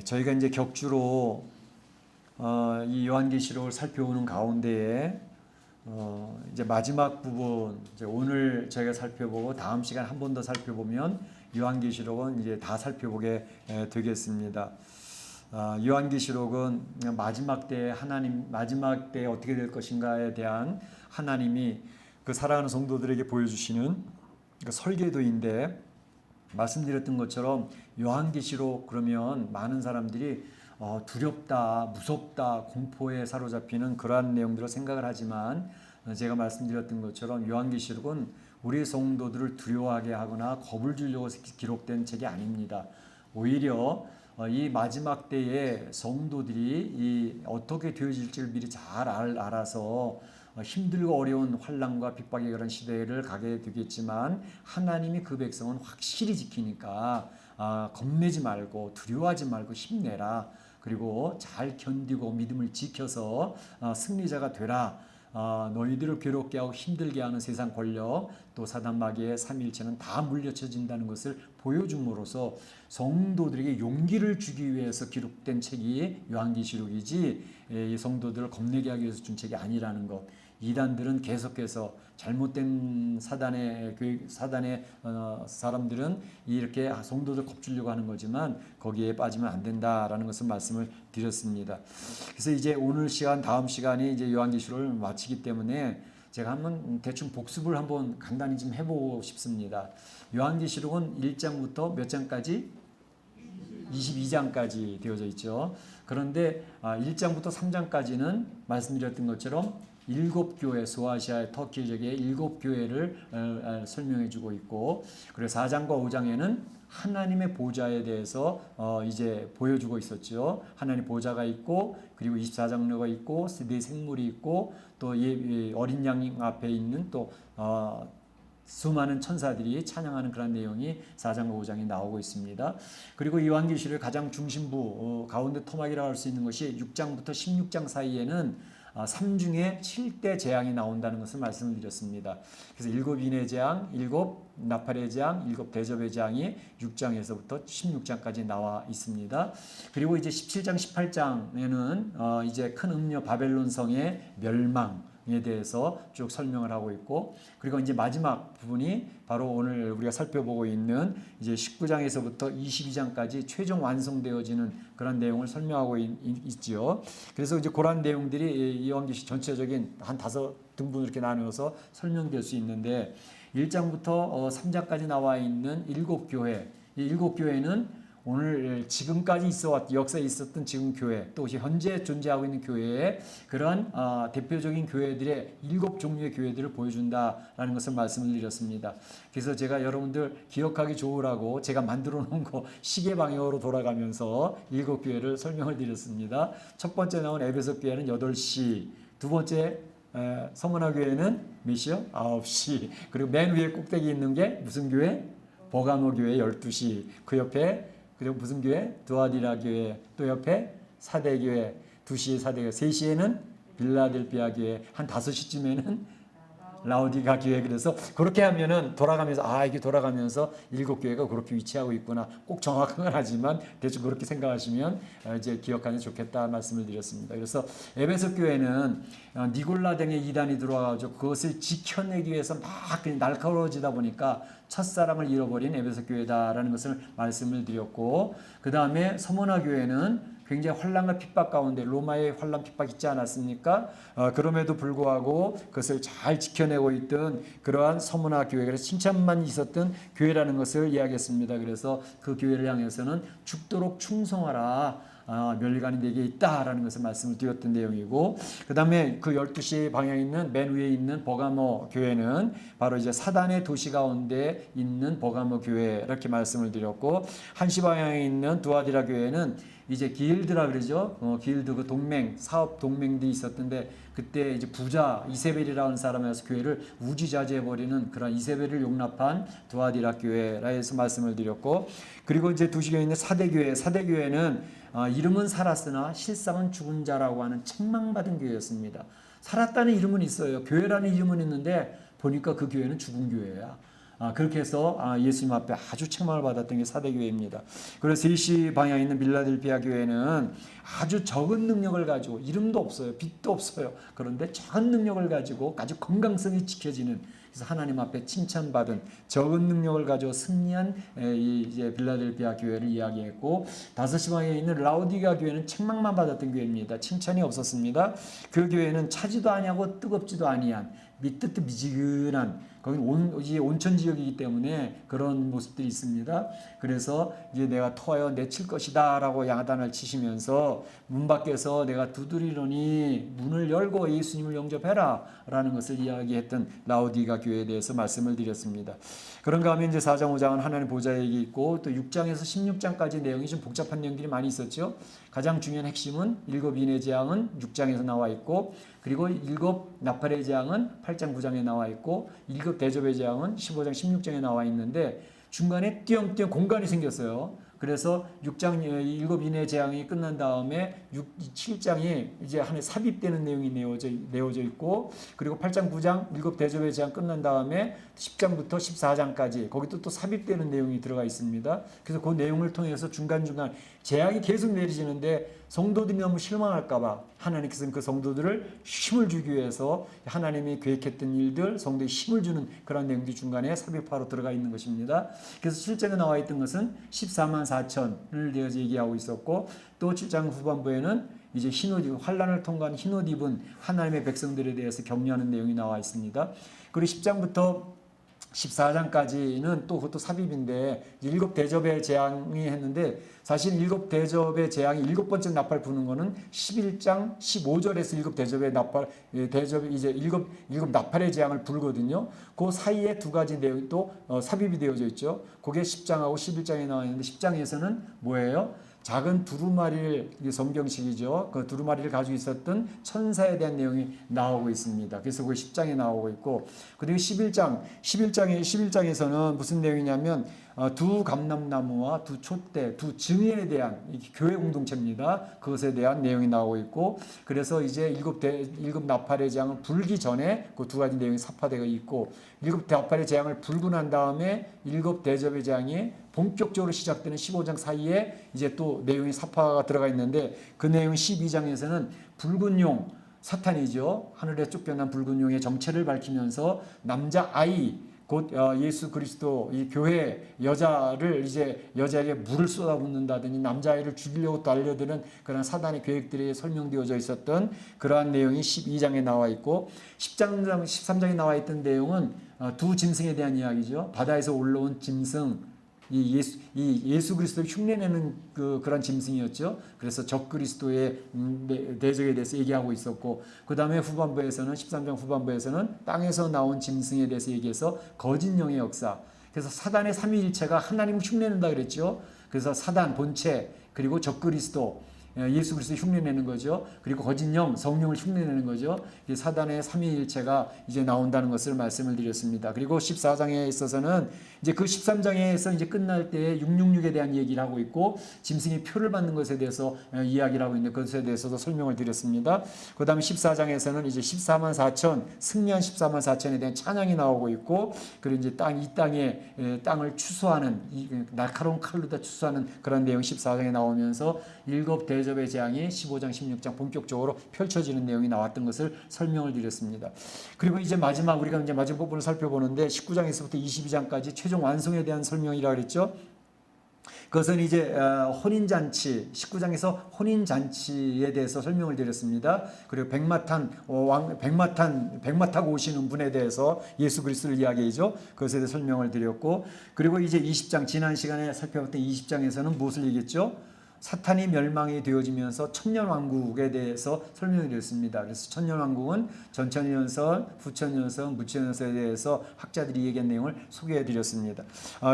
저희가 이제 격주로 이 요한계시록을 살펴보는 가운데에 이제 마지막 부분, 이제 오늘 저희가 살펴보고 다음 시간 한 번 더 살펴보면 요한계시록은 이제 다 살펴보게 되겠습니다. 요한계시록은 마지막 때 하나님, 마지막 때 어떻게 될 것인가에 대한 하나님이 그 사랑하는 성도들에게 보여주시는 그 설계도인데, 말씀드렸던 것처럼 요한계시록 그러면 많은 사람들이 두렵다, 무섭다, 공포에 사로잡히는 그러한 내용들을 생각을 하지만, 제가 말씀드렸던 것처럼 요한계시록은 우리 성도들을 두려워하게 하거나 겁을 주려고 기록된 책이 아닙니다. 오히려 이 마지막 때에 성도들이 어떻게 되어질지를 미리 잘 알아서 힘들고 어려운 환난과 핍박의 그런 시대를 가게 되겠지만, 하나님이 그 백성은 확실히 지키니까 겁내지 말고 두려워하지 말고 힘내라, 그리고 잘 견디고 믿음을 지켜서 승리자가 되라. 너희들을 괴롭게 하고 힘들게 하는 세상 권력, 또 사단 마귀의 삼일체는 다 물리쳐진다는 것을 보여줌으로써 성도들에게 용기를 주기 위해서 기록된 책이 요한계시록이지, 이 성도들을 겁내게 하기 위해서 준 책이 아니라는 것. 이단들은 계속해서 잘못된 사단의 사람들은 이렇게 성도들 겁주려고 하는 거지만 거기에 빠지면 안 된다라는 것을 말씀을 드렸습니다. 그래서 이제 오늘 시간, 다음 시간이 이제 요한계시록을 마치기 때문에 제가 한번 대충 복습을 한번 간단히 좀 해보고 싶습니다. 요한계시록은 1장부터 몇 장까지? 22장까지 되어져 있죠. 그런데 1장부터 3장까지는 말씀드렸던 것처럼 7교회, 소아시아 터키 지역의 7교회를 설명해 주고 있고, 그리고 4장과 5장에는 하나님의 보좌에 대해서 이제 보여주고 있었죠. 하나님 보좌가 있고, 그리고 24장로가 있고, 네 생물이 있고, 또 어린 양 앞에 있는 또 수많은 천사들이 찬양하는 그런 내용이 4장과 5장에 나오고 있습니다. 그리고 요한계시록의 가장 중심부, 가운데 토막이라고 할 수 있는 것이 6장부터 16장 사이에는 3중에 7대 재앙이 나온다는 것을 말씀을 드렸습니다. 그래서 7인의 재앙, 7 나팔의 재앙, 7 대접의 재앙이 6장에서부터 16장까지 나와 있습니다. 그리고 이제 17장, 18장에는 이제 큰 음녀 바벨론 성의 멸망에 대해서 쭉 설명을 하고 있고, 그리고 이제 마지막 부분이 바로 오늘 우리가 살펴보고 있는 이제 19장에서부터 22장까지 최종 완성되어지는 그런 내용을 설명하고 있죠. 그래서 이제 그런 내용들이 요한계시록 전체적인 한 5등분으로 이렇게 나누어서 설명될 수 있는데, 1장부터 3장까지 나와 있는 7교회, 이 7교회는 오늘 지금까지 역사에 있었던 지금 교회, 또 현재 존재하고 있는 교회의 그런 대표적인 교회들의 7종류의 교회들을 보여준다라는 것을 말씀을 드렸습니다. 그래서 제가 여러분들 기억하기 좋으라고 제가 만들어 놓은 거 시계 방향으로 돌아가면서 7교회를 설명을 드렸습니다. 첫 번째 나온 에베소 교회는 8시, 두 번째 서문화 교회는 몇 시요? 9시. 그리고 맨 위에 꼭대기 있는 게 무슨 교회? 버가모 교회 12시. 그 옆에 그리고 무슨 교회? 두아디라 교회. 또 옆에 사대교회. 2시에 사대교회. 3시에는 빌라델피아 교회. 한 5시쯤에는 라우디가 교회. 그래서 그렇게 하면은 돌아가면서 이게 돌아가면서 7교회가 그렇게 위치하고 있구나. 꼭 정확한 건 하지만 대충 그렇게 생각하시면 이제 기억하면 좋겠다 말씀을 드렸습니다. 그래서 에베소 교회는 니골라 등의 이단이 들어와가지고 그것을 지켜내기 위해서 막 그냥 날카로워지다 보니까 첫사랑을 잃어버린 에베소 교회다라는 것을 말씀을 드렸고, 그 다음에 서머나 교회는 굉장히 환난과 핍박 가운데 로마의 환난 핍박 있지 않았습니까? 그럼에도 불구하고 그것을 잘 지켜내고 있던 그러한 서문화 교회, 그래서 칭찬만 있었던 교회라는 것을 이야기했습니다. 그래서 그 교회를 향해서는 죽도록 충성하라, 멸관이 내게 있다라는 것을 말씀을 드렸던 내용이고, 그 다음에 그 12시 방향에 있는 맨 위에 있는 버가모 교회는 바로 이제 사단의 도시 가운데 있는 버가모 교회, 이렇게 말씀을 드렸고, 1시 방향에 있는 두아디라 교회는 이제 길드라 그러죠. 길드 그 동맹, 사업 동맹들이 있었던데, 그때 이제 부자 이세벨이라는 사람에서 교회를 우지자지해버리는 그런 이세벨을 용납한 두아디라 교회라 해서 말씀을 드렸고, 그리고 이제 2시경에 있는 사대교회, 사대교회는 이름은 살았으나 실상은 죽은 자라고 하는 책망받은 교회였습니다. 살았다는 이름은 있어요. 교회라는 이름은 있는데 보니까 그 교회는 죽은 교회야. 그렇게 해서 예수님 앞에 아주 책망을 받았던 게 사대교회입니다. 그래서 3시 방향에 있는 빌라델피아 교회는 아주 적은 능력을 가지고 이름도 없어요. 빛도 없어요. 그런데 작은 능력을 가지고 아주 건강성이 지켜지는, 그래서 하나님 앞에 칭찬받은 적은 능력을 가지고 승리한 이제 빌라델피아 교회를 이야기했고, 5시 방향에 있는 라우디가 교회는 책망만 받았던 교회입니다. 칭찬이 없었습니다. 그 교회는 차지도 아니하고 뜨겁지도 아니한 밑뜻 미지근한, 거기는 이제 온천 지역이기 때문에 그런 모습들이 있습니다. 그래서 이제 내가 토하여 내칠 것이다라고 야단을 치시면서 문 밖에서 내가 두드리노니 문을 열고 예수님을 영접해라라는 것을 이야기했던 라우디가 교회에 대해서 말씀을 드렸습니다. 그런가 하면 이제 4장 5장은 하나님 보좌 얘기 있고, 또 6장에서 16장까지 내용이 좀 복잡한 내용들이 많이 있었죠. 가장 중요한 핵심은 7 인의 재앙은 6장에서 나와 있고, 그리고 7 나팔의 재앙은 8장 9장에 나와 있고, 7 대접의 재앙은 15장 16장에 나와 있는데 중간에 띄엄띄엄 공간이 생겼어요. 그래서 6장 7 인의 재앙이 끝난 다음에 7장이 이제 한해 삽입되는 내용이 내어져 있고, 그리고 8장 9장 7 대접의 재앙 끝난 다음에 10장부터 14장까지 거기도 또 삽입되는 내용이 들어가 있습니다. 그래서 그 내용을 통해서 중간중간 재앙이 계속 내리지는데 성도들이 너무 실망할까봐 하나님께서는 그 성도들을 힘을 주기 위해서 하나님이 계획했던 일들, 성도에 힘을 주는 그런 내용들이 중간에 삽입하러 들어가 있는 것입니다. 그래서 7장에 나와 있던 것은 14만 4천을 얘기하고 있었고, 또 7장 후반부에는 이제 환란을 통과한 흰옷 입은 하나님의 백성들에 대해서 격려하는 내용이 나와 있습니다. 그리고 10장부터 14장까지는 또 그것도 삽입인데 7 대접의 재앙이 했는데, 사실 7 대접의 재앙이 7번째 나팔 부는 거는 11장 15절에서 7 대접의 나팔, 대접 이제 7 나팔의 재앙을 불거든요. 그 사이에 2가지 내용이 또 삽입이 되어져 있죠. 그게 10장하고 11장에 나와 있는데, 10장에서는 뭐예요? 작은 두루마리를, 성경식이죠. 그 두루마리를 가지고 있었던 천사에 대한 내용이 나오고 있습니다. 그래서 그게 10장에 나오고 있고, 그리고 11장에서는 무슨 내용이냐면 2 감람나무와 2 촛대, 2 증인에 대한 교회 공동체입니다. 그것에 대한 내용이 나오고 있고, 그래서 이제 7 나팔의 재앙을 불기 전에 그 2가지 내용이 삽화되어 있고, 7 나팔의 재앙을 불고 난 다음에 7 대접의 재앙이 본격적으로 시작되는 15장 사이에 이제 또 내용이 삽화가 들어가 있는데, 그 내용 12장에서는 붉은 용, 사탄이죠. 하늘에 쫓겨난 붉은 용의 정체를 밝히면서 남자아이, 곧 예수 그리스도 이 교회 여자를 이제 여자에게 물을 쏟아붓는다더니 남자아이를 죽이려고 달려드는 그런 사단의 계획들이 설명되어져 있었던 그러한 내용이 12장에 나와 있고, 13장에 나와 있던 내용은 2 짐승에 대한 이야기죠. 바다에서 올라온 짐승, 이 예수 그리스도를 흉내내는 그런 짐승이었죠. 그래서 적그리스도의 대적에 대해서 얘기하고 있었고, 그 다음에 후반부에서는 13장 후반부에서는 땅에서 나온 짐승에 대해서 얘기해서 거짓 영의 역사. 그래서 사단의 삼위일체가 하나님을 흉내낸다 그랬죠. 그래서 사단 본체, 그리고 적그리스도, 예수 그리스도 흉내내는 거죠. 그리고 거짓 영, 성령을 흉내내는 거죠. 사단의 삼위일체가 이제 나온다는 것을 말씀을 드렸습니다. 그리고 14장에 있어서는 이제 그 13장에서 이제 끝날 때 666에 대한 얘기를 하고 있고, 짐승이 표를 받는 것에 대해서 이야기를 하고 있는데 그것에 대해서도 설명을 드렸습니다. 그 다음에 14장에서는 이제 14만 4천, 승리한 14만 4천에 대한 찬양이 나오고 있고, 그리고 이제 이 땅에 땅을 추수하는, 날카로운 칼로 다 추수하는 그런 내용 14장에 나오면서 7 대접의 재앙이 15장, 16장 본격적으로 펼쳐지는 내용이 나왔던 것을 설명을 드렸습니다. 그리고 이제 우리가 이제 마지막 부분을 살펴보는데 19장에서부터 22장까지 최종 완성에 대한 설명이라고 그랬죠. 그것은 이제 혼인잔치, 19장에서 혼인잔치에 대해서 설명을 드렸습니다. 그리고 백마 타고 오시는 분에 대해서 예수 그리스도를 이야기하죠. 그것에 대해 설명을 드렸고, 그리고 이제 20장, 지난 시간에 살펴봤던 20장에서는 무엇을 얘기했죠? 사탄이 멸망이 되어지면서 천년왕국에 대해서 설명을 드렸습니다. 그래서 천년왕국은 전천년선, 후천년선, 무천년선에 대해서 학자들이 얘기한 내용을 소개해 드렸습니다.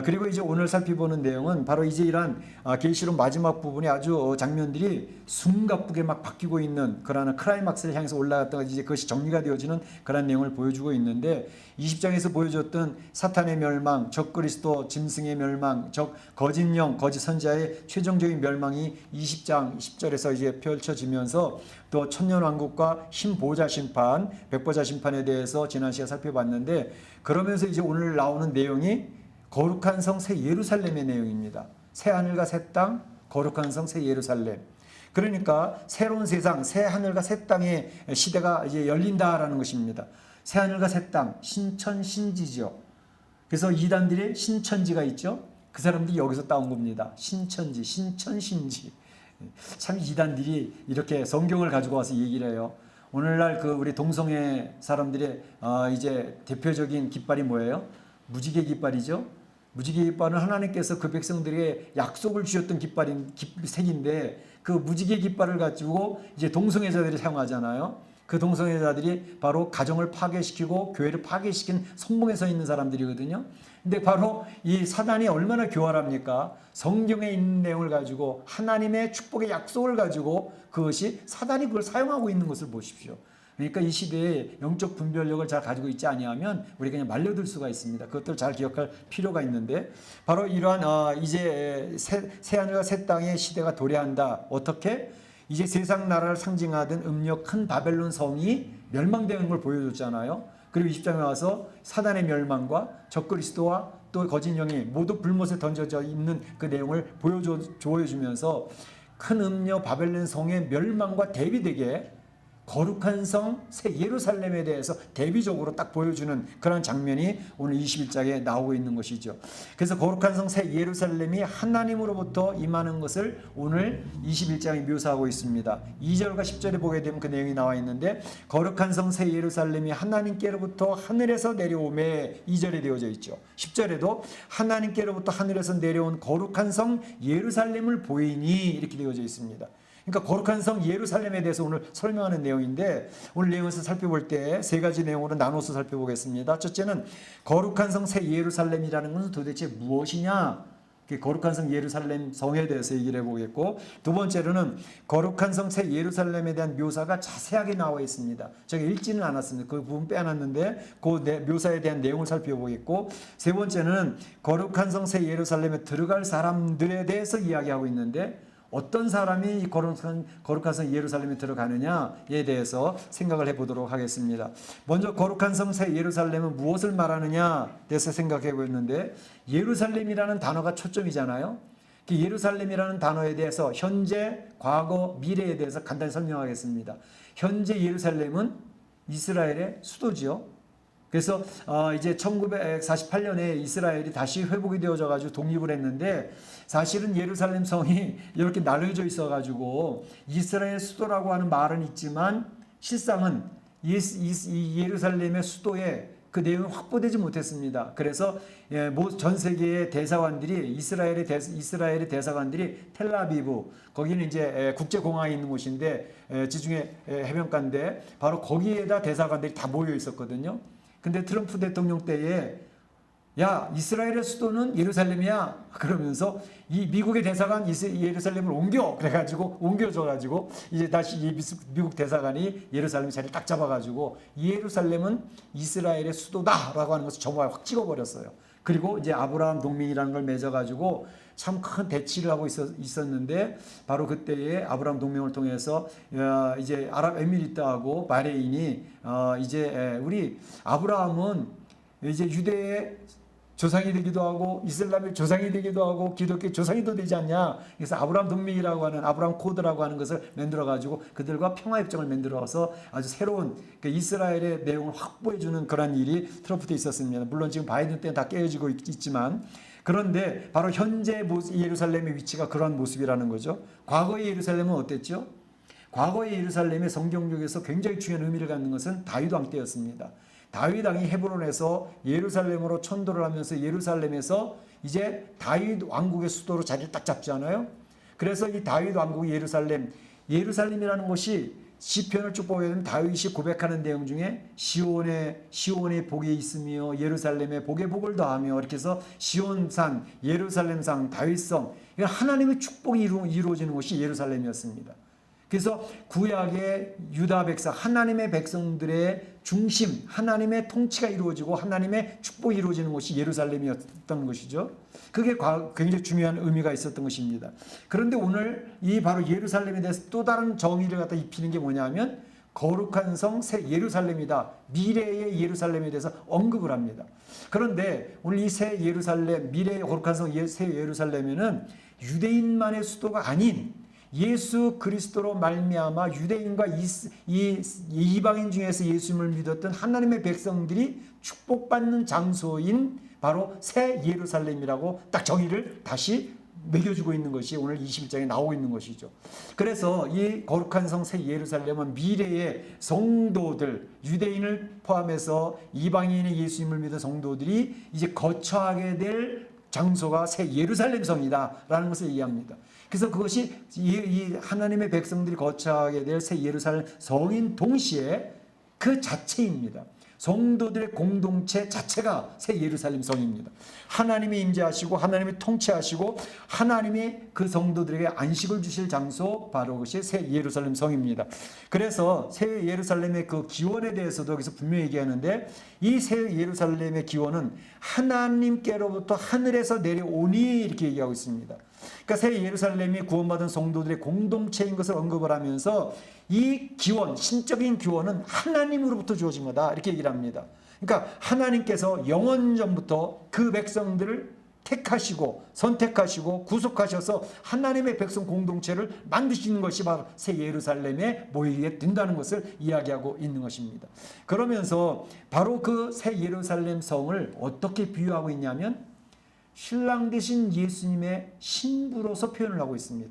그리고 이제 오늘 살펴보는 내용은 바로 이제 이러한 계시록 마지막 부분에 아주 장면들이 숨가쁘게 막 바뀌고 있는 그러한 클라이막스를 향해서 올라갔다가 이제 그것이 정리가 되어지는 그런 내용을 보여주고 있는데, 20장에서 보여줬던 사탄의 멸망, 적그리스도 짐승의 멸망, 거짓 영, 거짓 선지자의 최종적인 멸망 상황이 20장 10절에서 이제 펼쳐지면서 또 천년왕국과 흰보좌 심판, 백보좌 심판에 대해서 지난 시간에 살펴봤는데, 그러면서 이제 오늘 나오는 내용이 거룩한 성 새 예루살렘의 내용입니다. 새 하늘과 새 땅, 거룩한 성 새 예루살렘. 그러니까 새로운 세상, 새 하늘과 새 땅의 시대가 이제 열린다라는 것입니다. 새 하늘과 새 땅, 신천 신지죠. 그래서 이단들의 신천지가 있죠. 그 사람들이 여기서 따온 겁니다. 신천지, 신천신지. 참 이단들이 이렇게 성경을 가지고 와서 얘기를 해요. 오늘날 그 우리 동성애 사람들의 이제 대표적인 깃발이 뭐예요? 무지개 깃발이죠. 무지개 깃발은 하나님께서 그 백성들에게 약속을 주셨던 색인데, 그 무지개 깃발을 가지고 이제 동성애자들이 사용하잖아요. 그 동성애자들이 바로 가정을 파괴시키고 교회를 파괴시킨 선봉에 서 있는 사람들이거든요. 근데 바로 이 사단이 얼마나 교활합니까? 성경에 있는 내용을 가지고, 하나님의 축복의 약속을 가지고 그것이 사단이 그걸 사용하고 있는 것을 보십시오. 그러니까 이 시대에 영적 분별력을 잘 가지고 있지 아니하면 우리가 그냥 말려들 수가 있습니다. 그것들을 잘 기억할 필요가 있는데, 바로 이러한 이제 새 하늘과 새 땅의 시대가 도래한다. 어떻게? 이제 세상 나라를 상징하던 음력 큰 바벨론 성이 멸망되는 걸 보여줬잖아요. 그리고 20장에 와서 사단의 멸망과 적그리스도와 또 거짓 영이 모두 불못에 던져져 있는 그 내용을 보여주면서 큰 음력 바벨론 성의 멸망과 대비되게 거룩한 성 새 예루살렘에 대해서 대비적으로 딱 보여주는 그런 장면이 오늘 21장에 나오고 있는 것이죠. 그래서 거룩한 성 새 예루살렘이 하나님으로부터 임하는 것을 오늘 21장이 묘사하고 있습니다. 2절과 10절에 보게 되면 그 내용이 나와 있는데, 거룩한 성 새 예루살렘이 하나님께로부터 하늘에서 내려오매 2절에 되어져 있죠. 10절에도 하나님께로부터 하늘에서 내려온 거룩한 성 예루살렘을 보이니 이렇게 되어져 있습니다. 그러니까 거룩한 성 예루살렘에 대해서 오늘 설명하는 내용인데, 오늘 내용을 살펴볼 때 세 가지 내용으로 나눠서 살펴보겠습니다. 첫째는 거룩한 성 새 예루살렘이라는 것은 도대체 무엇이냐? 거룩한 성 예루살렘 성에 대해서 얘기를 해보겠고, 두 번째로는 거룩한 성 새 예루살렘에 대한 묘사가 자세하게 나와 있습니다. 제가 읽지는 않았습니다. 그 부분 빼놨는데 그 묘사에 대한 내용을 살펴보겠고, 세 번째는 거룩한 성 새 예루살렘에 들어갈 사람들에 대해서 이야기하고 있는데, 어떤 사람이 이 거룩한 성 예루살렘에 들어가느냐에 대해서 생각을 해보도록 하겠습니다. 먼저 거룩한 성 새 예루살렘은 무엇을 말하느냐에 대해서 생각해 보였는데, 예루살렘이라는 단어가 초점이잖아요. 그 예루살렘이라는 단어에 대해서 현재, 과거, 미래에 대해서 간단히 설명하겠습니다. 현재 예루살렘은 이스라엘의 수도지요. 그래서 이제 1948년에 이스라엘이 다시 회복이 되어져 가지고 독립을 했는데, 사실은 예루살렘 성이 이렇게 나눠져 있어 가지고 이스라엘 수도라고 하는 말은 있지만, 실상은 이 예루살렘의 수도에 그 내용이 확보되지 못했습니다. 그래서 전 세계의 대사관들이 이스라엘의 대사관들이 텔라비브, 거기는 이제 국제공항에 있는 곳인데 지중해 해변가인데 바로 거기에다 대사관들이 다 모여 있었거든요. 근데 트럼프 대통령 때에 야, 이스라엘의 수도는 예루살렘이야 그러면서 이 미국의 대사관 예루살렘을 그래가지고 옮겨줘가지고 이제 다시 미국 대사관이 예루살렘 자리를 딱 잡아가지고 예루살렘은 이스라엘의 수도다라고 하는 것을 정말 확 찍어버렸어요. 그리고 이제 아브라함 동맹이라는 걸 맺어가지고 참 큰 대치를 하고 있었는데, 바로 그때에 아브라함 동맹을 통해서 이제 아랍에미리트하고 바레인이 이제 우리 아브라함은 이제 유대의 조상이 되기도 하고 이슬람의 조상이 되기도 하고 기독교의 조상이 또 되지 않냐. 그래서 아브라함 동맹이라고 하는 아브라함 코드라고 하는 것을 만들어 가지고 그들과 평화협정을 만들어서 아주 새로운 그 이스라엘의 내용을 확보해주는 그런 일이 트럼프 때 있었습니다. 물론 지금 바이든 때는 다 깨어지고 있지만, 그런데 바로 현재 예루살렘의 위치가 그런 모습이라는 거죠. 과거의 예루살렘은 어땠죠? 과거의 예루살렘의 성경적에서 굉장히 중요한 의미를 갖는 것은 다윗 왕 때였습니다. 다윗 왕이 헤브론에서 예루살렘으로 천도를 하면서 예루살렘에서 이제 다윗 왕국의 수도로 자리를 딱 잡잖아요. 그래서 이 다윗 왕국 예루살렘이라는 곳이 시편을 쭉 보게 되면 다윗이 고백하는 내용 중에 시온의 복이 있으며 예루살렘의 복에 복을 더하며, 이렇게 해서 시온산, 예루살렘산, 다윗성, 하나님의 축복이 이루어지는 곳이 예루살렘이었습니다. 그래서 구약의 유다 백성, 하나님의 백성들의 중심, 하나님의 통치가 이루어지고 하나님의 축복이 이루어지는 곳이 예루살렘이었던 것이죠. 그게 굉장히 중요한 의미가 있었던 것입니다. 그런데 오늘 이 바로 예루살렘에 대해서 또 다른 정의를 갖다 입히는 게 뭐냐면 거룩한 성 새 예루살렘이다. 미래의 예루살렘에 대해서 언급을 합니다. 그런데 오늘 이 새 예루살렘, 미래의 거룩한 성 새 예루살렘에는 유대인만의 수도가 아닌 예수 그리스도로 말미암아 유대인과 이방인 중에서 예수님을 믿었던 하나님의 백성들이 축복받는 장소인 바로 새 예루살렘이라고 딱 정의를 다시 매겨주고 있는 것이 오늘 21장에 나오고 있는 것이죠. 그래서 이 거룩한 성 새 예루살렘은 미래의 성도들, 유대인을 포함해서 이방인의 예수님을 믿은 성도들이 이제 거처하게 될 장소가 새 예루살렘 성이다라는 것을 이해합니다. 그래서 그것이 이 하나님의 백성들이 거처하게 될 새 예루살렘 성인 동시에 그 자체입니다. 성도들의 공동체 자체가 새 예루살렘 성입니다. 하나님이 임재하시고 하나님이 통치하시고 하나님이 그 성도들에게 안식을 주실 장소 바로 그것이 새 예루살렘 성입니다. 그래서 새 예루살렘의 그 기원에 대해서도 여기서 분명히 얘기하는데 이 새 예루살렘의 기원은 하나님께로부터 하늘에서 내려오니 이렇게 얘기하고 있습니다. 그러니까 새 예루살렘이 구원받은 성도들의 공동체인 것을 언급을 하면서 이 기원, 신적인 기원은 하나님으로부터 주어진 거다 이렇게 얘기를 합니다. 그러니까 하나님께서 영원전부터 그 백성들을 택하시고 선택하시고 구속하셔서 하나님의 백성 공동체를 만드시는 것이 바로 새 예루살렘에 모이게 된다는 것을 이야기하고 있는 것입니다. 그러면서 바로 그 새 예루살렘 성을 어떻게 비유하고 있냐면 신랑 되신 예수님의 신부로서 표현을 하고 있습니다.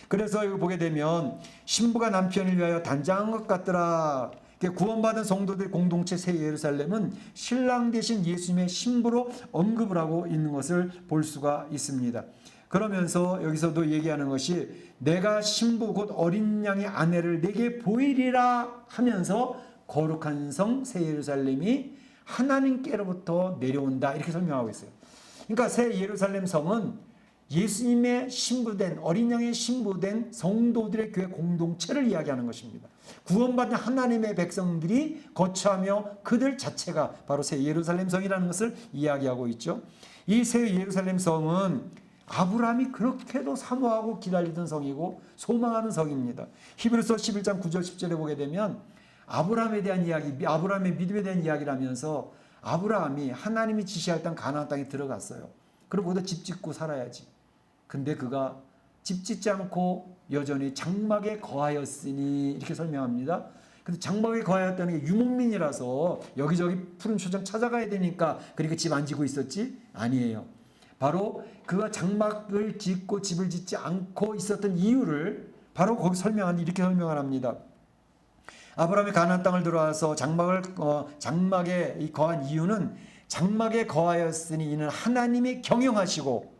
그래서 여기 보게 되면 신부가 남편을 위하여 단장한 것 같더라. 구원받은 성도들 공동체 새 예루살렘은 신랑 되신 예수님의 신부로 언급을 하고 있는 것을 볼 수가 있습니다. 그러면서 여기서도 얘기하는 것이 내가 신부 곧 어린 양의 아내를 내게 보이리라 하면서 거룩한 성 새 예루살렘이 하나님께로부터 내려온다 이렇게 설명하고 있어요. 그러니까 새 예루살렘 성은 예수님의 신부된 어린 양의 신부된 성도들의 교회 공동체를 이야기하는 것입니다. 구원받은 하나님의 백성들이 거처하며 그들 자체가 바로 새 예루살렘 성이라는 것을 이야기하고 있죠. 이 새 예루살렘 성은 아브라함이 그렇게도 사모하고 기다리던 성이고 소망하는 성입니다. 히브리서 11장 9절 10절에 보게 되면 아브라함에 대한 이야기, 아브라함의 믿음에 대한 이야기를 하면서 아브라함이 하나님이 지시할 땅 가나안 땅에 들어갔어요. 그리고 거기다 집 짓고 살아야지. 근데 그가 집 짓지 않고 여전히 장막에 거하였으니 이렇게 설명합니다. 근데 장막에 거하였다는 게 유목민이라서 여기저기 푸른 초장 찾아가야 되니까 그러니까 집 안 짓고 있었지? 아니에요. 바로 그가 장막을 짓고 집을 짓지 않고 있었던 이유를 바로 거기 이렇게 설명을 합니다. 아브라함이 가나안 땅을 들어와서 장막에 거한 이유는 장막에 거하였으니 이는 하나님이 경영하시고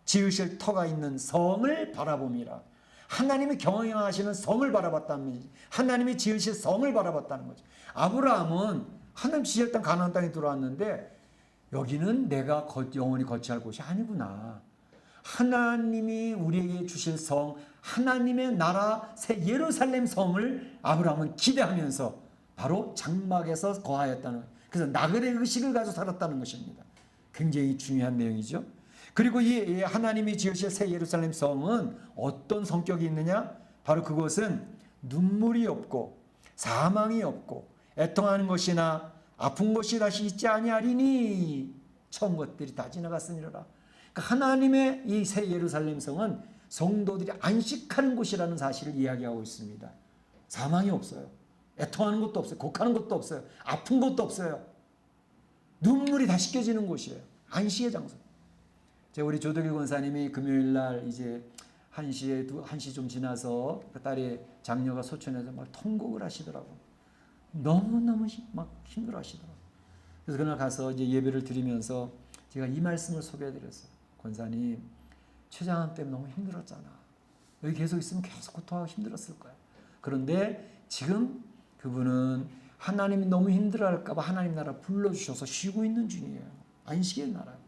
지으실 터가 있는 성을 바라봄이라. 하나님이 경영하시는 성을 바라봤다는 거지. 하나님이 지으실 성을 바라봤다는 거죠. 아브라함은 하나님 지으실 땅 가나안 땅에 들어왔는데 여기는 내가 영원히 거처할 곳이 아니구나. 하나님이 우리에게 주실 성, 하나님의 나라 새 예루살렘 성을 아브라함은 기대하면서 바로 장막에서 거하였다는 거예요. 그래서 나그네 의식을 가지고 살았다는 것입니다. 굉장히 중요한 내용이죠. 그리고 이 하나님이 지으실 새 예루살렘 성은 어떤 성격이 있느냐? 바로 그것은 눈물이 없고 사망이 없고 애통하는 것이나 아픈 것이 다시 있지 아니하리니 처음 것들이 다 지나갔으니라. 그러니까 하나님의 이 새 예루살렘 성은 성도들이 안식하는 곳이라는 사실을 이야기하고 있습니다. 사망이 없어요. 애통하는 것도 없어요. 곡하는 것도 없어요. 아픈 것도 없어요. 눈물이 다 씻겨지는 곳이에요. 안식의 장소. 우리 조덕일 권사님이 금요일 날 이제 1시 좀 지나서 그 딸의 장녀가 소천해서 막 통곡을 하시더라고. 너무너무 막 힘들어 하시더라고. 그래서 그날 가서 이제 예배를 드리면서 제가 이 말씀을 소개해드렸어요. 권사님, 최장암 때문에 너무 힘들었잖아. 여기 계속 있으면 계속 고통하고 힘들었을 거야. 그런데 지금 그분은 하나님이 너무 힘들어할까봐 하나님 나라 불러주셔서 쉬고 있는 중이에요. 안식의 나라예요.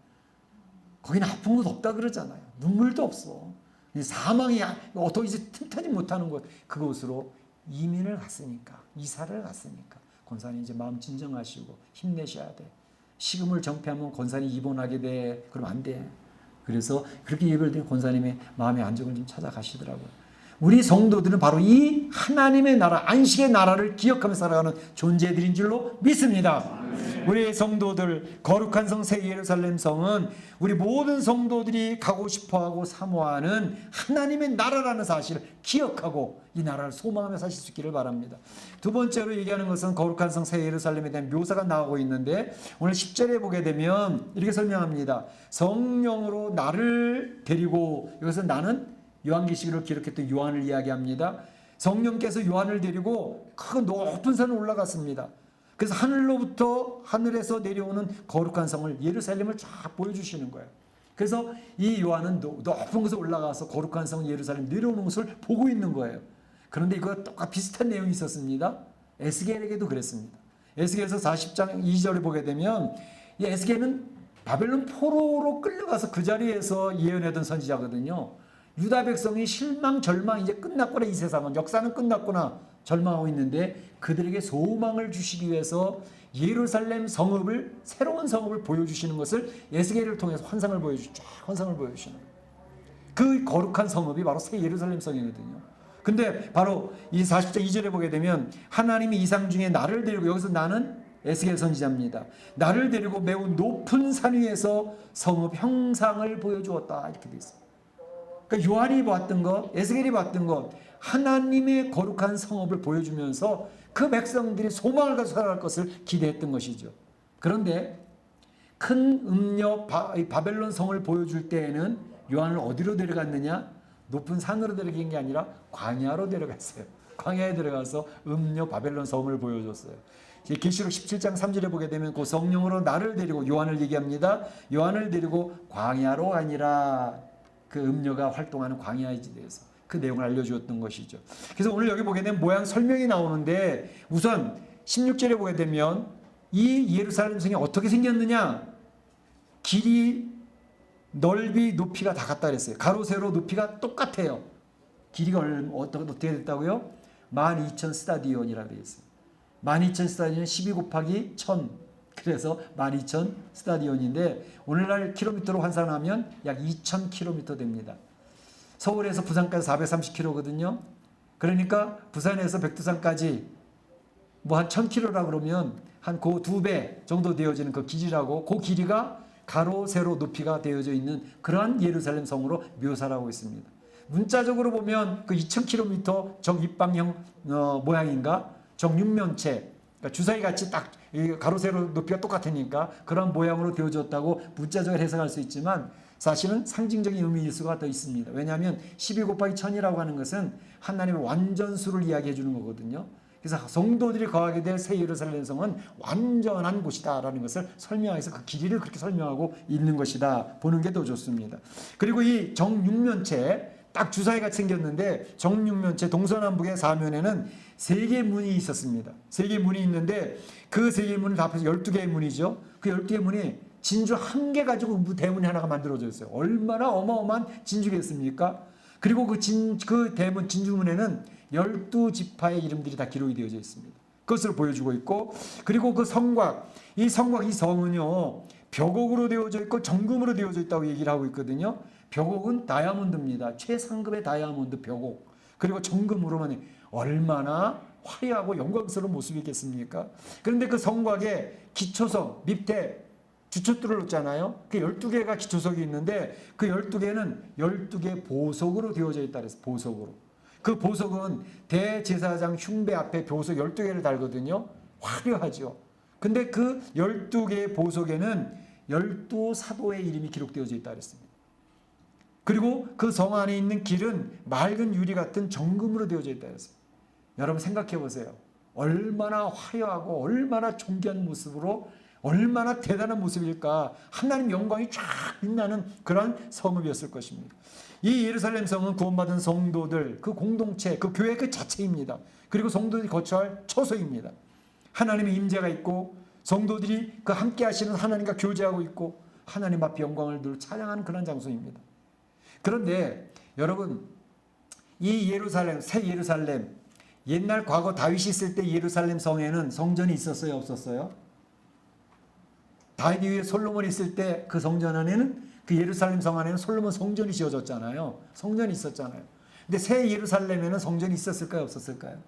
거기는 아픈 것도 없다 그러잖아요. 눈물도 없어. 이 사망이 어떻게 이제 틈타지 못하는 곳, 그곳으로 이민을 갔으니까, 이사를 갔으니까 권사님 이제 마음 진정하시고 힘내셔야 돼. 식음을 정폐하면 권사님 입원하게 돼. 그러면 안 돼. 그래서 그렇게 예배를 드린 권사님의 마음의 안정을 좀 찾아가시더라고요. 우리 성도들은 바로 이 하나님의 나라, 안식의 나라를 기억하며 살아가는 존재들인 줄로 믿습니다. 우리 성도들, 거룩한 성 새 예루살렘 성은 우리 모든 성도들이 가고 싶어하고 사모하는 하나님의 나라라는 사실을 기억하고 이 나라를 소망하며 사실 수 있기를 바랍니다. 두 번째로 얘기하는 것은 거룩한 성 새 예루살렘에 대한 묘사가 나오고 있는데, 오늘 10절에 보게 되면 이렇게 설명합니다. 성령으로 나를 데리고, 여기서 나는 요한계시록을 기록했던 요한을 이야기합니다. 성령께서 요한을 데리고 큰 높은 산을 올라갔습니다. 그래서 하늘에서 내려오는 거룩한 성을, 예루살렘을 쫙 보여주시는 거예요. 그래서 이 요한은 높은 곳에 올라가서 거룩한 성 예루살렘 내려오는 것을 보고 있는 거예요. 그런데 이거 똑같이 비슷한 내용이 있었습니다. 에스겔에게도 그랬습니다. 에스겔에서 40장 2절에 보게 되면 이 에스겔은 바벨론 포로로 끌려가서 그 자리에서 예언하던 선지자거든요. 유다 백성이 실망, 절망, 이제 끝났구나, 이 세상은 역사는 끝났구나 절망하고 있는데, 그들에게 소망을 주시기 위해서 예루살렘 성읍을, 새로운 성읍을 보여주시는 것을 에스겔을 통해서 환상을 보여주시는 거예요. 그 거룩한 성읍이 바로 새 예루살렘 성이거든요. 근데 바로 이 40장 2절에 보게 되면 하나님이 이상 중에 나를 데리고, 여기서 나는 에스겔 선지자입니다. 나를 데리고 매우 높은 산 위에서 성읍 형상을 보여주었다, 이렇게 되어 있습니다. 그러니까 요한이 봤던 것, 에스겔이 봤던 것, 하나님의 거룩한 성읍을 보여주면서 그 백성들이 소망을 가지고 살아갈 것을 기대했던 것이죠. 그런데 큰 음녀 바벨론 성을 보여줄 때에는 요한을 어디로 데려갔느냐? 높은 산으로 데려간 게 아니라 광야로 데려갔어요. 광야에 들어가서 음녀 바벨론 성을 보여줬어요. 계시록 17장 3절에 보게 되면 그 성령으로 나를 데리고, 요한을 얘기합니다. 요한을 데리고 광야로 아니라, 그 음녀가 활동하는 광야에 대해서 그 내용을 알려주었던 것이죠. 그래서 오늘 여기 보게 되면 모양 설명이 나오는데, 우선 16절에 보게 되면 이 예루살렘 성이 어떻게 생겼느냐? 길이, 넓이, 높이가 다 같다 그랬어요. 가로, 세로, 높이가 똑같아요. 길이가 어떻게 됐다고요? 12,000 스타디온이라고 되어 있어요. 12,000 스타디온은 12 곱하기 1000. 그래서 12,000 스타디온인데 오늘날 킬로미터로 환산하면 약 2,000km 됩니다. 서울에서 부산까지 430km거든요. 그러니까 부산에서 백두산까지 뭐 한 1,000km라 그러면 한 그 2배 정도 되어지는 그 길이라고, 그 길이가 가로, 세로, 높이가 되어져 있는 그러한 예루살렘 성으로 묘사를 하고 있습니다. 문자적으로 보면 그 2,000km 정입방형 모양인가? 정육면체, 그러니까 주사위 같이 딱 가로, 세로, 높이가 똑같으니까 그런 모양으로 되어졌다고 문자적으로 해석할 수 있지만, 사실은 상징적인 의미일 수가 더 있습니다. 왜냐하면 12 곱하기 1000이라고 하는 것은 하나님의 완전수를 이야기해 주는 거거든요. 그래서 성도들이 거하게 될 새 예루살렘 성은 완전한 곳이다 라는 것을 설명해서 그 길이를 그렇게 설명하고 있는 것이다 보는 게 더 좋습니다. 그리고 이 정육면체, 딱 주사위가 생겼는데 정육면체 동서남북의 사면에는 3개의 문이 있었습니다. 3개의 문이 있는데 그 3개의 문을 다 합해서 12개의 문이죠. 그 12개의 문이 진주 1개 가지고 대문이 하나가 만들어졌어요. 얼마나 어마어마한 진주겠습니까? 그리고 그 대문 진주문에는 12지파의 이름들이 다 기록이 되어져 있습니다. 그것을 보여주고 있고, 그리고 그 성곽, 이 성은요 벽옥으로 되어져 있고 정금으로 되어져 있다고 얘기를 하고 있거든요. 벽옥은 다이아몬드입니다. 최상급의 다이아몬드 벽옥. 그리고 정금으로만, 얼마나 화려하고 영광스러운 모습이겠습니까? 그런데 그 성곽에 기초석 밑에 주춧돌을 놓잖아요. 그 12개가 기초석이 있는데 그 12개는 12개 보석으로 되어져 있다 그래서 보석으로. 그 보석은 대제사장 흉배 앞에 보석 12개를 달거든요. 화려하죠. 근데 그 12개의 보석에는 12사도의 이름이 기록되어져 있다 그랬습니다. 그리고 그 성 안에 있는 길은 맑은 유리 같은 정금으로 되어져 있다 그랬습니다. 여러분 생각해 보세요. 얼마나 화려하고 얼마나 존귀한 모습으로, 얼마나 대단한 모습일까. 하나님 영광이 쫙 빛나는 그런 성읍이었을 것입니다. 이 예루살렘 성은 구원받은 성도들, 그 공동체, 그 교회 그 자체입니다. 그리고 성도들이 거처할 처소입니다. 하나님의 임재가 있고 성도들이 그 함께 하시는 하나님과 교제하고 있고 하나님 앞에 영광을 늘 찬양하는 그런 장소입니다. 그런데 여러분, 이 예루살렘, 새 예루살렘, 옛날 과거 다윗이 있을 때 예루살렘 성에는 성전이 있었어요, 없었어요? 다윗 이후에 솔로몬이 있을 때 그 성전 안에는, 그 예루살렘 성 안에는 솔로몬 성전이 지어졌잖아요. 성전이 있었잖아요. 근데 새 예루살렘에는 성전이 있었을까요, 없었을까요?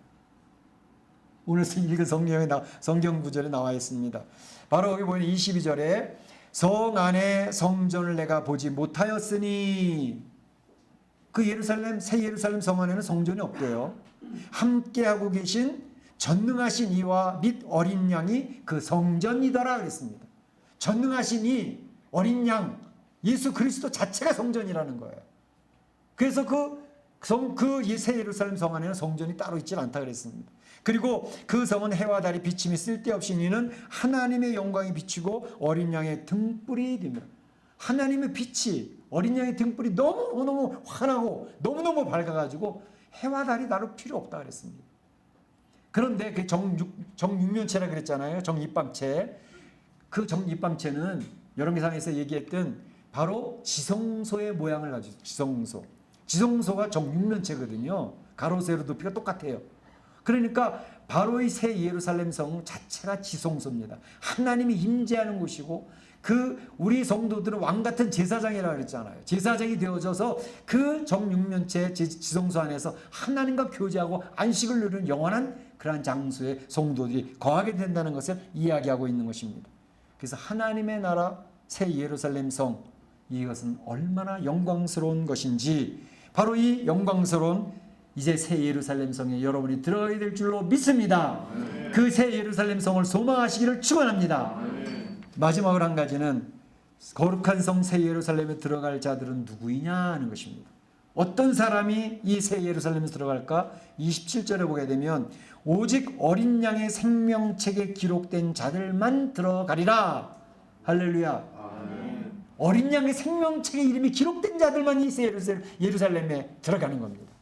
오늘 읽은 성경 구절에 나와 있습니다. 바로 여기 보이는 22절에 성 안에 성전을 내가 보지 못하였으니, 그 예루살렘, 새 예루살렘 성 안에는 성전이 없대요. 함께하고 계신 전능하신 이와 및 어린 양이 그 성전이더라 그랬습니다. 전능하신 이 어린 양 예수 그리스도 자체가 성전이라는 거예요. 그래서 그 새 예루살렘 성 안에는 성전이 따로 있지 않다 그랬습니다. 그리고 그 성은 해와 달이 비침이 쓸데없이 이는 하나님의 영광이 비치고 어린 양의 등불이 됩니다. 하나님의 빛이, 어린 양의 등불이 너무너무 환하고 너무너무 밝아가지고 해와 달이 나로 필요 없다 그랬습니다. 그런데 그 정육면체라 그랬잖아요. 정입방체. 그 정입방체는 여러분상에서 얘기했던 바로 지성소의 모양을 가지고, 지성소가 정육면체거든요. 가로 세로 높이가 똑같아요. 그러니까 바로 이 새 예루살렘 성 자체가 지성소입니다. 하나님이 임재하는 곳이고, 우리 성도들은 왕 같은 제사장이라고 그랬잖아요. 제사장이 되어져서 그 정육면체 지성소 안에서 하나님과 교제하고 안식을 누리는 영원한 그러한 장소에 성도들이 거하게 된다는 것을 이야기하고 있는 것입니다. 그래서 하나님의 나라 새 예루살렘 성, 이것은 얼마나 영광스러운 것인지, 바로 이 영광스러운 이제 새 예루살렘 성에 여러분이 들어가야 될 줄로 믿습니다. 그 새 예루살렘 성을 소망하시기를 축원합니다. 마지막으로 한 가지는 거룩한 성 새 예루살렘에 들어갈 자들은 누구이냐 하는 것입니다. 어떤 사람이 이 새 예루살렘에 들어갈까? 27절에 보게 되면 오직 어린 양의 생명책에 기록된 자들만 들어가리라. 할렐루야. 아멘. 어린 양의 생명책에 이름이 기록된 자들만 이 새 예루살렘에 들어가는 겁니다.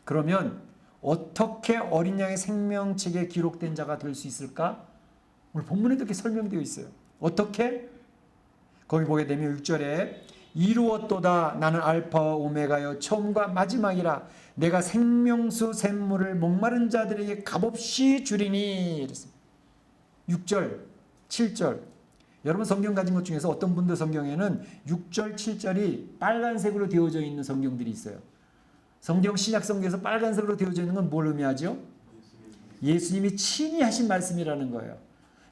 그러면 어떻게 어린 양의 생명책에 기록된 자가 될 수 있을까? 오늘 본문에도 이렇게 설명되어 있어요. 어떻게? 거기 보게 되면 6절에 이루었도다 나는 알파와 오메가여 처음과 마지막이라 내가 생명수 샘물을 목마른 자들에게 값없이 주리니 이랬습니다. 6절 7절 여러분 성경 가진 것 중에서 어떤 분들 성경에는 6절 7절이 빨간색으로 되어져 있는 성경들이 있어요. 성경 신약 성경에서 빨간색으로 되어져 있는 건 뭘 의미하죠? 예수님이 친히 하신 말씀이라는 거예요.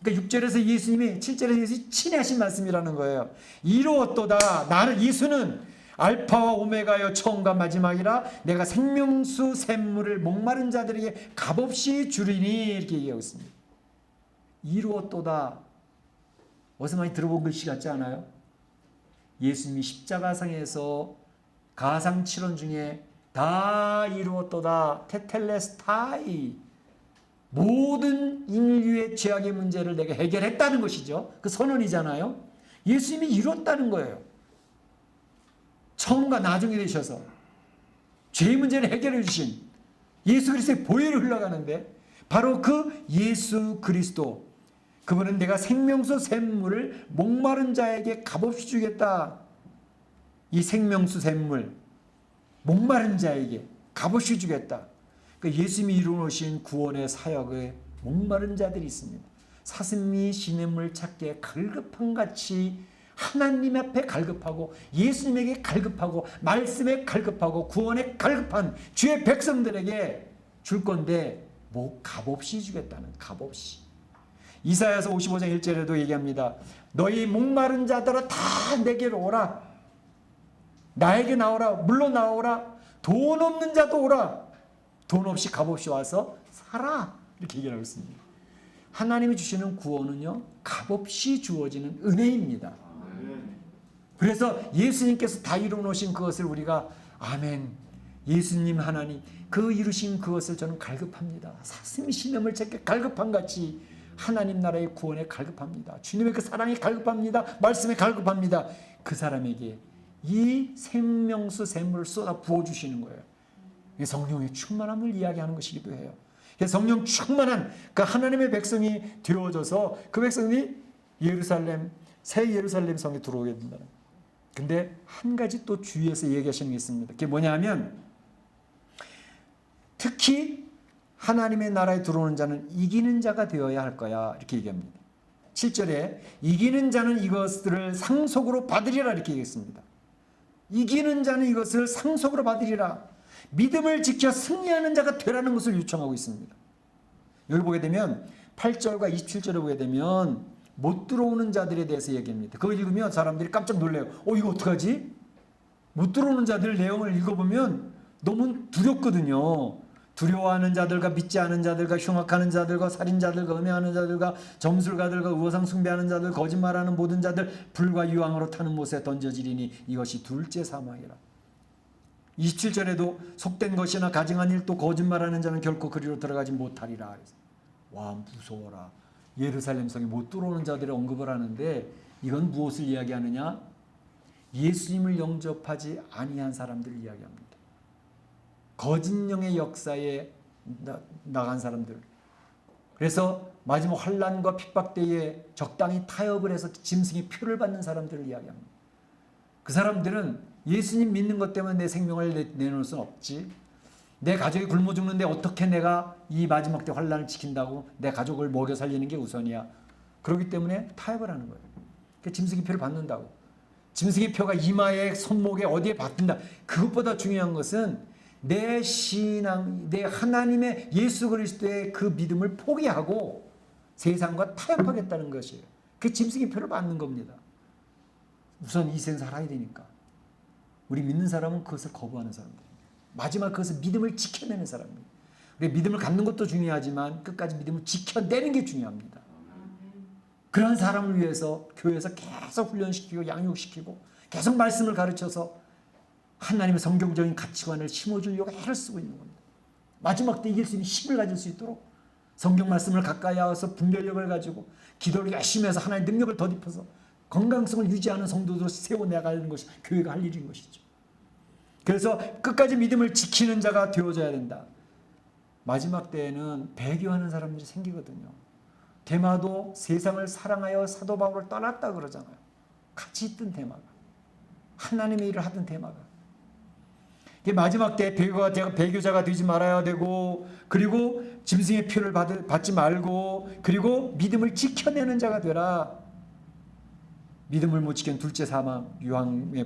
그러니까 6절에서 예수님이 7절에서 예수님이 친히 하신 말씀이라는 거예요. 이루었도다. 나는 예수는 알파와 오메가여 처음과 마지막이라 내가 생명수 샘물을 목마른 자들에게 값없이 주리니 이렇게 얘기하고 있습니다. 이루었도다. 어디서 많이 들어본 글씨 같지 않아요? 예수님이 십자가상에서 가상칠언 중에 다 이루었도다. 테텔레스타이. 모든 인류의 죄악의 문제를 내가 해결했다는 것이죠. 그 선언이잖아요. 예수님이 이뤘다는 거예요. 처음과 나중에 되셔서 죄의 문제를 해결해 주신 예수 그리스도의 보혈을 흘러가는데 바로 그 예수 그리스도, 그분은 내가 생명수 샘물을 목마른 자에게 값없이 주겠다. 이 생명수 샘물 목마른 자에게 값없이 주겠다. 그러니까 예수님이 이루어놓으신 구원의 사역에 목마른 자들이 있습니다. 사슴이 시냇물 찾기에 갈급한 같이 하나님 앞에 갈급하고 예수님에게 갈급하고 말씀에 갈급하고 구원에 갈급한 주의 백성들에게 줄 건데 뭐 값없이 주겠다는, 값없이. 이사야서 55장 1절에도 얘기합니다. 너희 목마른 자들아 다 내게로 오라. 나에게 나오라. 물론 나오라. 돈 없는 자도 오라. 돈 없이 값없이 와서 살아. 이렇게 얘기하고 있습니다. 하나님이 주시는 구원은요, 값없이 주어지는 은혜입니다. 그래서 예수님께서 다 이루어놓으신 그것을 우리가 아멘, 예수님 하나님 그 이루신 그것을 저는 갈급합니다. 사슴이 시냇물 찾게 갈급한 같이 하나님 나라의 구원에 갈급합니다. 주님의 그 사랑에 갈급합니다. 말씀에 갈급합니다. 그 사람에게 이 생명수 샘물을 쏟아 부어주시는 거예요. 성령의 충만함을 이야기하는 것이기도 해요. 성령 충만한 그 하나님의 백성이 되어져서 그 백성이 예루살렘, 새 예루살렘 성에 들어오게 된다. 근데 한 가지 또 주의해서 얘기하시는 게 있습니다. 그게 뭐냐면 특히 하나님의 나라에 들어오는 자는 이기는 자가 되어야 할 거야 이렇게 얘기합니다. 7절에 이기는 자는 이것들을 상속으로 받으리라 이렇게 얘기했습니다. 이기는 자는 이것을 상속으로 받으리라. 믿음을 지켜 승리하는 자가 되라는 것을 요청하고 있습니다. 여기 보게 되면 8절과 27절에 보게 되면 못 들어오는 자들에 대해서 얘기합니다. 그거 읽으면 사람들이 깜짝 놀래요. 이거 어떡하지? 못 들어오는 자들 내용을 읽어보면 너무 두렵거든요. 두려워하는 자들과 믿지 않은 자들과 흉악하는 자들과 살인자들과 음행하는 자들과 점술가들과 우상 숭배하는 자들 거짓말하는 모든 자들 불과 유황으로 타는 못에 던져지리니 이것이 둘째 사망이라. 27절에도 속된 것이나 가증한 일 또 거짓말하는 자는 결코 그리로 들어가지 못하리라. 와 무서워라. 예루살렘 성에 못 들어오는 자들을 언급을 하는데 이건 무엇을 이야기하느냐? 예수님을 영접하지 아니한 사람들을 이야기합니다. 거짓 영의 역사에 나간 사람들. 그래서 마지막 환난과 핍박 때에 적당히 타협을 해서 짐승의 표를 받는 사람들을 이야기합니다. 그 사람들은 예수님 믿는 것 때문에 내 생명을 내놓을 수는 없지. 내 가족이 굶어 죽는데 어떻게 내가 이 마지막 때 환난을 지킨다고 내 가족을 먹여 살리는 게 우선이야. 그렇기 때문에 타협을 하는 거예요. 그러니까 짐승의 표를 받는다고. 짐승의 표가 이마에 손목에 어디에 받든다. 그것보다 중요한 것은 내 신앙, 내 하나님의 예수 그리스도의 그 믿음을 포기하고 세상과 타협하겠다는 것이에요. 그 짐승의 표를 받는 겁니다. 우선 이 생을 살아야 되니까. 우리 믿는 사람은 그것을 거부하는 사람들입니다. 마지막 그것을 믿음을 지켜내는 사람입니다. 우리 믿음을 갖는 것도 중요하지만 끝까지 믿음을 지켜내는 게 중요합니다. 그런 사람을 위해서 교회에서 계속 훈련시키고 양육시키고 계속 말씀을 가르쳐서 하나님의 성경적인 가치관을 심어주려고 애를 쓰고 있는 겁니다. 마지막 때 이길 수 있는 힘을 가질 수 있도록 성경 말씀을 가까이 와서 분별력을 가지고 기도를 열심히 해서 하나님의 능력을 덧입혀서 건강성을 유지하는 성도들을 세워나가는 것이 교회가 할 일인 것이죠. 그래서 끝까지 믿음을 지키는 자가 되어져야 된다. 마지막 때에는 배교하는 사람들이 생기거든요. 데마도 세상을 사랑하여 사도 바울을 떠났다 그러잖아요. 같이 있던 데마가. 하나님의 일을 하던 데마가. 마지막 때 배교자가 되지 말아야 되고 그리고 짐승의 표를 받지 말고 그리고 믿음을 지켜내는 자가 되라. 믿음을 못 지키는 둘째 사망 유황에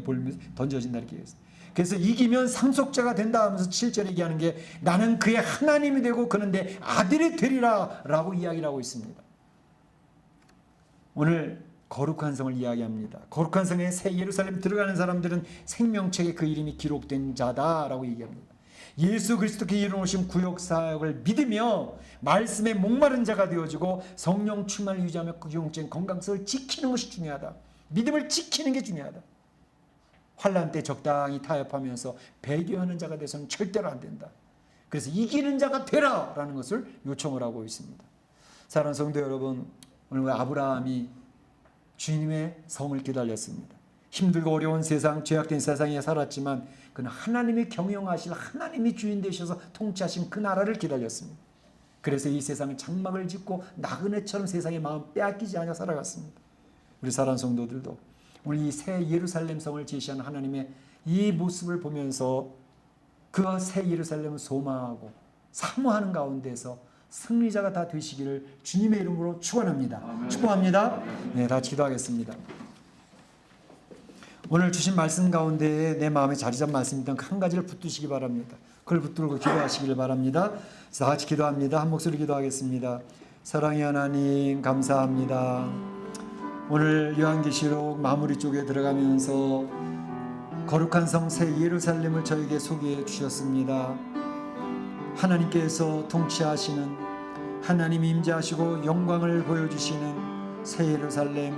던져진다 이렇게 얘기했어요. 그래서 이기면 상속자가 된다 하면서 7절에 얘기하는 게 나는 그의 하나님이 되고 그는 내 아들이 되리라 라고 이야기를 하고 있습니다. 오늘 거룩한 성을 이야기합니다. 거룩한 성에 새 예루살렘 들어가는 사람들은 생명책에 그 이름이 기록된 자다라고 얘기합니다. 예수 그리스도께 이루어오신 구역사역을 믿으며 말씀에 목마른 자가 되어지고 성령 충만을 유지하며 그 영적인 건강성을 지키는 것이 중요하다. 믿음을 지키는 게 중요하다. 환난 때 적당히 타협하면서 배교하는 자가 돼서는 절대로 안 된다. 그래서 이기는 자가 되라 라는 것을 요청을 하고 있습니다. 사랑하는 성도 여러분, 오늘 아브라함이 주님의 성을 기다렸습니다. 힘들고 어려운 세상, 죄악된 세상에 살았지만 그는 하나님이 경영하실 하나님이 주인 되셔서 통치하신 그 나라를 기다렸습니다. 그래서 이 세상을 장막을 짓고 나그네처럼 세상의 마음 빼앗기지 않아 살아갔습니다. 우리 사랑하는 성도들도 오늘 이 새 예루살렘 성을 제시하는 하나님의 이 모습을 보면서 그 새 예루살렘을 소망하고 사모하는 가운데서 승리자가 다 되시기를 주님의 이름으로 축원합니다. 축복합니다. 네, 다 기도하겠습니다. 오늘 주신 말씀 가운데 내 마음에 자리 잡은 말씀이던 한 가지를 붙드시기 바랍니다. 그걸 붙들고 기도하시기를 바랍니다. 다 같이 기도합니다. 한 목소리 기도하겠습니다. 사랑의 하나님 감사합니다. 오늘 요한계시록 마무리 쪽에 들어가면서 거룩한 성 새 예루살렘을 저에게 소개해 주셨습니다. 하나님께서 통치하시는 하나님이 임재하시고 영광을 보여주시는 새 예루살렘,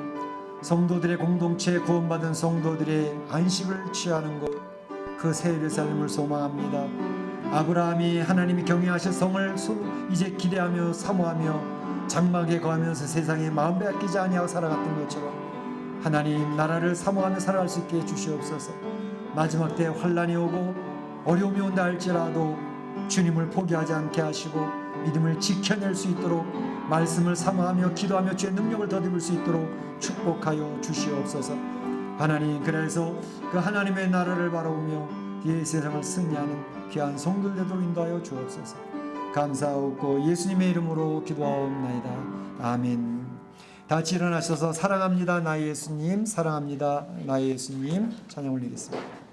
성도들의 공동체, 구원받은 성도들의 안식을 취하는 곳, 그 새 예루살렘을 소망합니다. 아브라함이 하나님이 경외하실 성을 이제 기대하며 사모하며 장막에 거하면서 세상에 마음 빼앗기지 아니하고 살아갔던 것처럼 하나님 나라를 사모하며 살아갈 수 있게 해주시옵소서. 마지막 때 환난이 오고 어려움이 온다 할지라도 주님을 포기하지 않게 하시고 믿음을 지켜낼 수 있도록 말씀을 사모하며 기도하며 주의 능력을 덧입을 수 있도록 축복하여 주시옵소서. 하나님, 그래서 그 하나님의 나라를 바라보며 이 세상을 승리하는 귀한 성도들 되도록 인도하여 주옵소서. 감사하고 예수님의 이름으로 기도하옵나이다. 아멘. 다 같이 일어나셔서 사랑합니다 나의 예수님, 사랑합니다 나의 예수님 찬양 올리겠습니다.